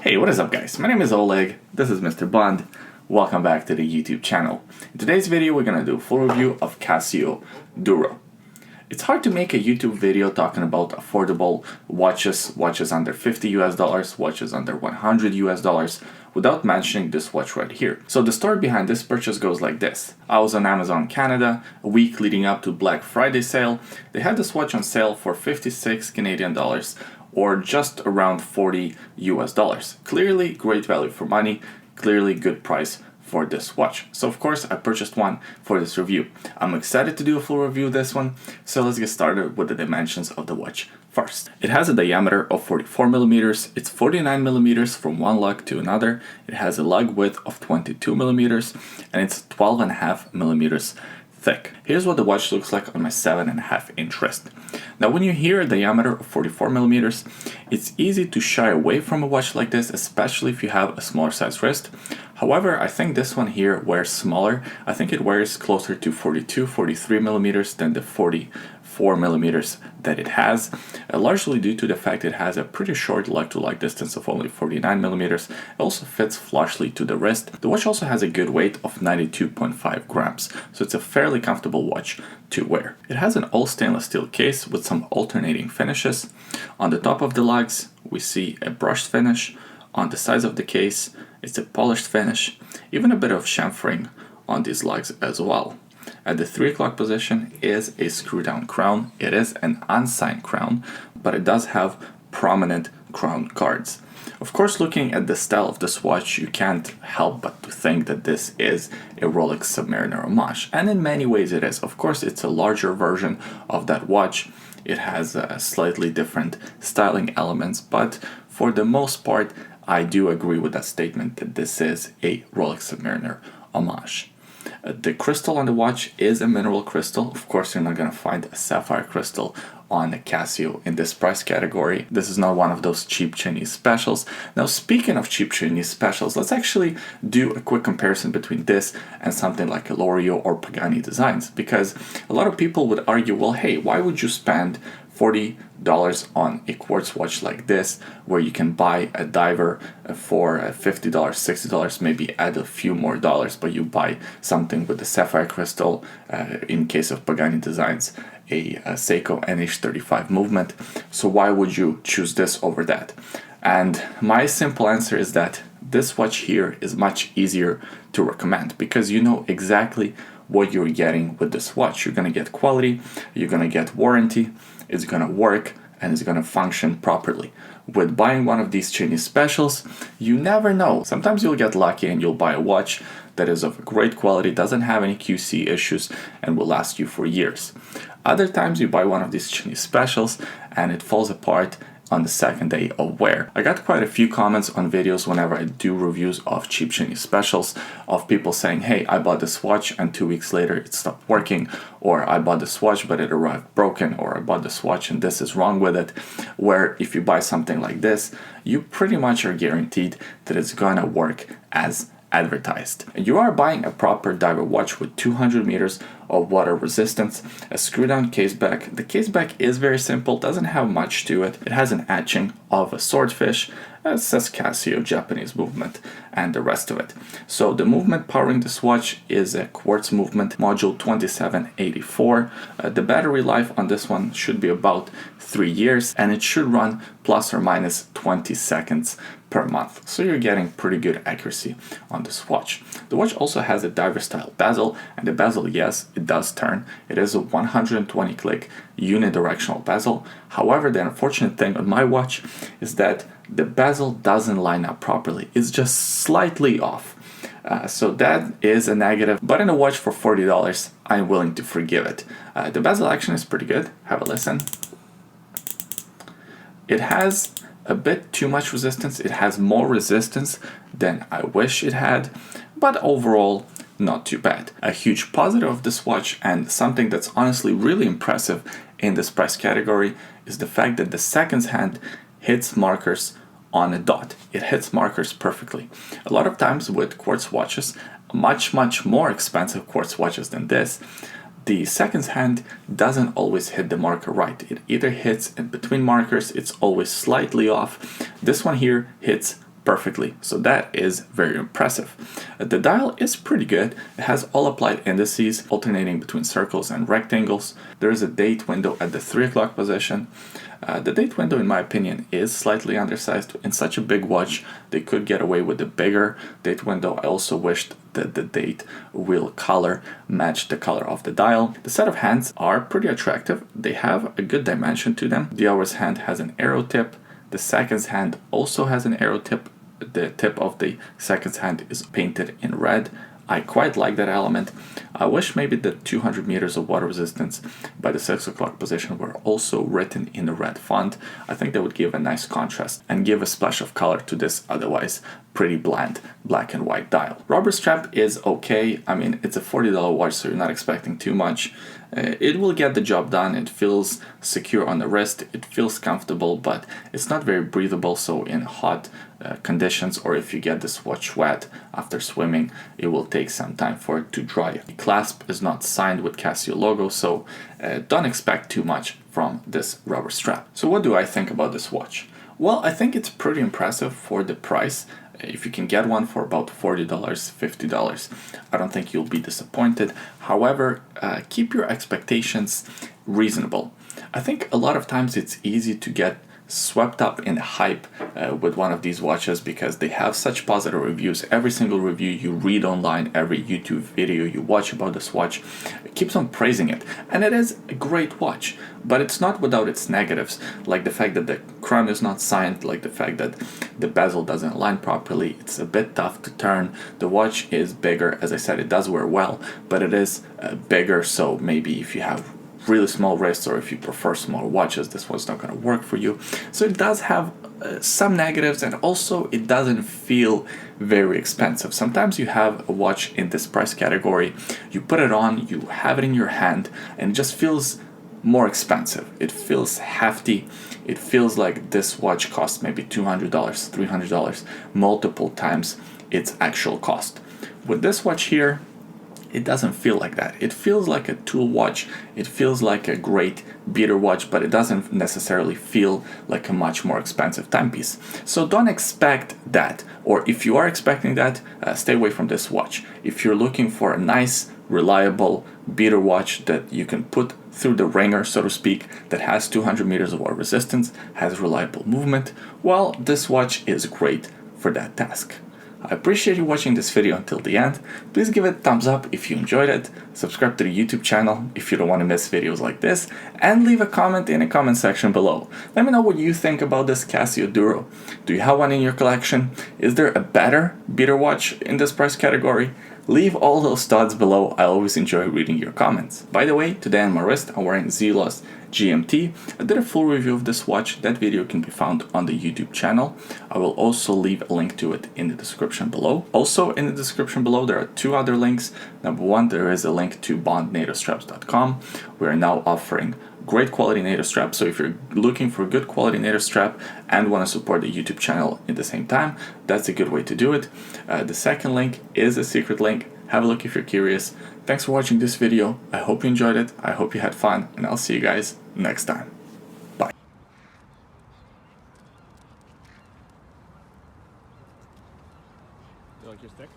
Hey, what is up guys? My name is Oleg, this is Mr. Bond. Welcome back to the YouTube channel. In today's video we're gonna do a full review of Casio Duro. It's hard to make a YouTube video talking about affordable watches under $50 US, watches under $100 US, without mentioning this watch right here. So the story behind this purchase goes like this. I was on Amazon Canada, a week leading up to Black Friday sale. They had this watch on sale for 56 Canadian dollars, or just around $40 US. Clearly great value for money, clearly good price for this watch. So of course I purchased one for this review. I'm excited to do a full review of this one, so let's get started with the dimensions of the watch first. It has a diameter of 44 millimeters, it's 49 millimeters from one lug to another, it has a lug width of 22 millimeters, and it's 12.5 millimeters thick. Here's what the watch looks like on my 7.5-inch wrist. Now when you hear a diameter of 44 millimeters, it's easy to shy away from a watch like this, especially if you have a smaller size wrist. However, I think this one here wears smaller. I think it wears closer to 42, 43 millimeters than the 44 millimeters that it has, largely due to the fact it has a pretty short lug-to-lug distance of only 49 millimeters. It also fits flushly to the wrist. The watch also has a good weight of 92.5 grams, so it's a fairly comfortable watch to wear. It has an all stainless steel case with some alternating finishes. On the top of the lugs, we see a brushed finish. On the sides of the case, it's a polished finish, even a bit of chamfering on these lugs as well. At the 3 o'clock position is a screw down crown. It is an unsigned crown, but it does have prominent crown guards. Of course, looking at the style of this watch, you can't help but to think that this is a Rolex Submariner homage, and in many ways it is. Of course, it's a larger version of that watch. It has slightly different styling elements, but for the most part, I do agree with that statement that this is a Rolex Submariner homage. The crystal on the watch is a mineral crystal. Of course, you're not going to find a sapphire crystal on a Casio in this price category. This is not one of those cheap Chinese specials. Now, speaking of cheap Chinese specials, let's actually do a quick comparison between this and something like a L'Oreal or Pagani designs, because a lot of people would argue, well, hey, why would you spend $40 on a quartz watch like this, where you can buy a diver for $50, $60, maybe add a few more dollars, but you buy something with the sapphire crystal, in case of Pagani designs, a Seiko NH35 movement. So why would you choose this over that? And my simple answer is that this watch here is much easier to recommend, because you know exactly what you're getting with this watch. You're going to get quality, you're going to get warranty, it's going to work, and it's going to function properly. With buying one of these Chinese specials, you never know. Sometimes you'll get lucky and you'll buy a watch that is of great quality, doesn't have any QC issues, and will last you for years. Other times you buy one of these Chinese specials and it falls apart on the second day of wear. I got quite a few comments on videos whenever I do reviews of cheap Chinese specials, of people saying, hey, I bought this watch and 2 weeks later it stopped working, or I bought this watch but it arrived broken, or I bought this watch and this is wrong with it. Where if you buy something like this, you pretty much are guaranteed that it's gonna work as advertised. You are buying a proper diver watch with 200 meters of water resistance, a screw down case back. The case back is very simple, doesn't have much to it. It has an etching of a swordfish, it says Casio Japanese movement, and the rest of it. So the movement powering this watch is a quartz movement module 2784. The battery life on this one should be about 3 years, and it should run plus or minus 20 seconds per month. So you're getting pretty good accuracy on this watch. The watch also has a diver style bezel, and the bezel, yes, it does turn. It is a 120 click unidirectional bezel. However, the unfortunate thing on my watch is that the bezel doesn't line up properly. It's just slightly off. So that is a negative, but in a watch for $40, I'm willing to forgive it. The bezel action is pretty good. Have a listen. It has a bit too much resistance. It has more resistance than I wish it had, but overall, not too bad. A huge positive of this watch, and something that's honestly really impressive in this price category, is the fact that the seconds hand hits markers on a dot. It hits markers perfectly. A lot of times with quartz watches, much more expensive quartz watches than this, the seconds hand doesn't always hit the marker right. It either hits in between markers, it's always slightly off. This one here hits perfectly, so that is very impressive. The dial is pretty good. It has all applied indices alternating between circles and rectangles. There is a date window at the 3 o'clock position. The date window, in my opinion, is slightly undersized. In such a big watch, they could get away with a bigger date window. I also wished that the date wheel color matched the color of the dial. The set of hands are pretty attractive. They have a good dimension to them. The hour's hand has an arrow tip. The seconds hand also has an arrow tip. The tip of the seconds hand is painted in red. I quite like that element. I wish maybe the 200 meters of water resistance by the 6 o'clock position were also written in a red font. I think that would give a nice contrast and give a splash of color to this otherwise pretty bland black and white dial. Rubber strap is okay. I mean, it's a $40 watch, so you're not expecting too much. It will get the job done. It feels secure on the wrist. It feels comfortable, but it's not very breathable. So in hot conditions, or if you get this watch wet after swimming, it will take some time for it to dry. The clasp is not signed with Casio logo, so don't expect too much from this rubber strap. So what do I think about this watch? Well, I think it's pretty impressive for the price. If you can get one for about $40, $50, I don't think you'll be disappointed. However, keep your expectations reasonable. I think a lot of times it's easy to get swept up in hype with one of these watches because they have such positive reviews. Every single review you read online, every YouTube video you watch about this watch keeps on praising it, and it is a great watch, but it's not without its negatives, like the fact that the crown is not signed, like the fact that the bezel doesn't align properly. It's a bit tough to turn. The watch is bigger. As I said, it does wear well, but it is bigger, so maybe if you have really small wrists, or if you prefer small watches, this one's not going to work for you. So it does have some negatives, and also it doesn't feel very expensive. Sometimes you have a watch in this price category, you put it on, you have it in your hand, and it just feels more expensive. It feels hefty. It feels like this watch costs maybe $200, $300, multiple times its actual cost. With this watch here, it doesn't feel like that. It feels like a tool watch. It feels like a great beater watch, but it doesn't necessarily feel like a much more expensive timepiece. So don't expect that, or if you are expecting that, stay away from this watch. If you're looking for a nice, reliable beater watch that you can put through the ringer, so to speak, that has 200 meters of water resistance, has reliable movement, well, this watch is great for that task. I appreciate you watching this video until the end. Please give it a thumbs up if you enjoyed it, subscribe to the YouTube channel if you don't want to miss videos like this, and leave a comment in the comment section below. Let me know what you think about this Casio Duro. Do you have one in your collection? Is there a better beater watch in this price category? Leave all those thoughts below. I always enjoy reading your comments. By the way, today on my wrist I'm wearing Zelos GMT. I did a full review of this watch. That video can be found on the YouTube channel. I will also leave a link to it in the description below. Also in the description below there are two other links. Number one, there is a link to bondnatostraps.com. We are now offering great quality NATO strap, so if you're looking for a good quality NATO strap and want to support the YouTube channel at the same time, that's a good way to do it. The second link is a secret link. Have a look if you're curious. Thanks for watching this video. I hope you enjoyed it. I hope you had fun, and I'll see you guys next time. Bye. You like your stick?